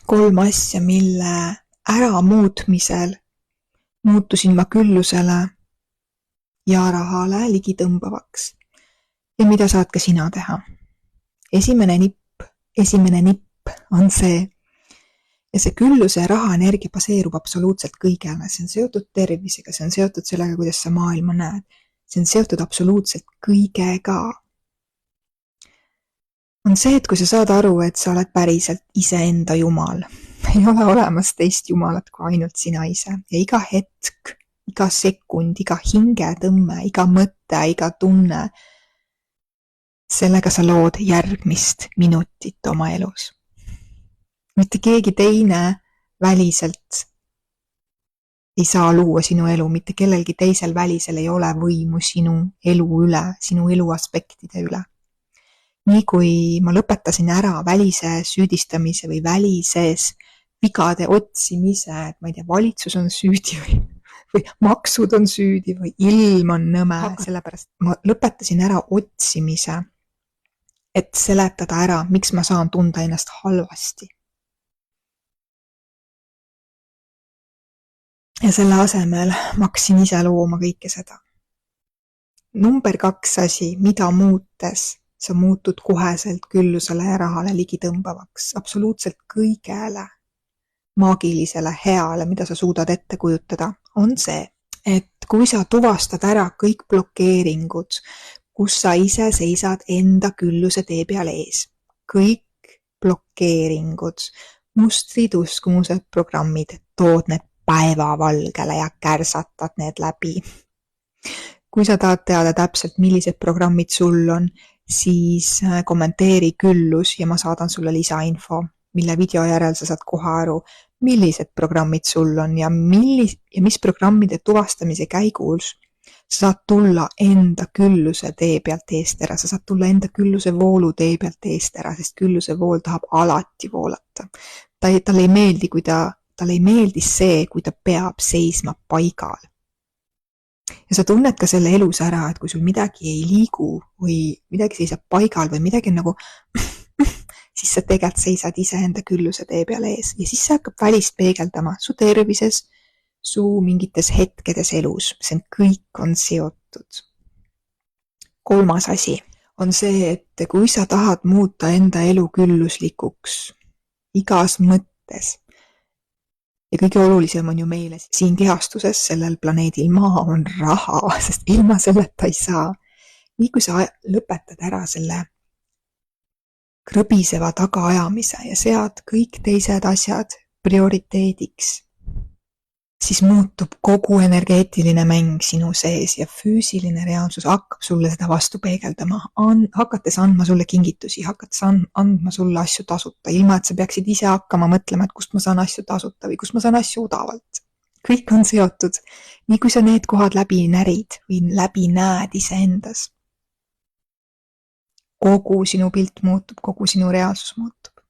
3 asja, mille äramuutmisel muutusin ma küllusele ja rahale ligitõmbavaks. Ja mida saad ka sina teha? Esimene nipp on see. Ja see külluse ja raha energia baseerub absoluutselt kõigele. See on seotud tervisega, see on seotud sellega, kuidas sa maailma näed. See on seotud absoluutselt kõigega. On see, et kui sa saad aru, et sa oled päriselt iseenda jumal, ei ole olemas teist jumalat kui ainult sina ise. Ja iga hetk, iga sekund, iga hingetõmme, iga mõte, iga tunne, sellega sa lood järgmist minutit oma elus. Mitte keegi teine väliselt ei saa luua sinu elu, mitte kellelgi teisel välisel ei ole võimu sinu elu üle, sinu elu aspektide üle. Nii kui ma lõpetasin ära välise süüdistamise või välises vigade otsimise, et ma ei tea, valitsus on süüdi või maksud on süüdi või ilm on nõme, sellepärast ma lõpetasin ära otsimise, et seletada ära, miks ma saan tunda ennast halvasti. Ja selle asemel ma hakkasin ise looma kõike seda. Number 2 asi, mida muutes sa muutud koheselt küllusele ja rahale ligitõmbavaks, absoluutselt kõigele maagilisele, heale, mida sa suudad ette kujutada, on see, et kui sa tuvastad ära kõik blokeeringud, kus sa ise seisad enda külluse tee peal ees, kõik blokeeringud, mustrid, uskumused, programmid, tood need päevavalgele ja kärsatad need läbi. Kui sa tahad teada täpselt, millised programmid sul on, siis kommenteeri küllus ja ma saadan sulle lisainfo, mille video järel sa saad kohe aru, millised programmid sul on ja mis programmide tuvastamise käigus sa saad tulla enda külluse tee pealt eest ära, sa saad tulla enda külluse voolu tee pealt eest ära, sest külluse vool tahab alati voolata. Talle ei meeldi see, kui ta peab seisma paigal. Ja sa tunned ka selle elus ära, et kui sul midagi ei liigu või midagi seisab paigal või midagi on nagu siis sa tegelikult seisad iseenda külluse tee peal ees ja siis see hakkab välist peegeldama su tervises, su mingites hetkedes elus. See kõik on seotud. 3 asi on see, et kui sa tahad muuta enda elu külluslikuks igas mõttes, ja kõige olulisem on ju meile siin kehastuses, sellel planeedil Maa on raha, sest ilma selleta ei saa. Nii kui sa lõpetad ära selle krõbiseva tagaajamise ja sead kõik teised asjad prioriteediks, siis muutub kogu energeetiline mäng sinu sees ja füüsiline reaalsus hakkab sulle seda vastu peegeldama, hakates andma sulle kingitusi, hakates andma sulle asju tasuta, ilma et sa peaksid ise hakkama mõtlema, et kust ma saan asju tasuta või kust ma saan asju odavalt. Kõik on seotud. Nii kui sa need kohad läbi närid või läbi näed iseendas, kogu sinu pilt muutub, kogu sinu reaalsus muutub.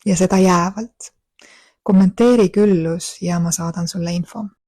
Ja seda jäävalt. Kommenteeri küllus ja ma saadan sulle info.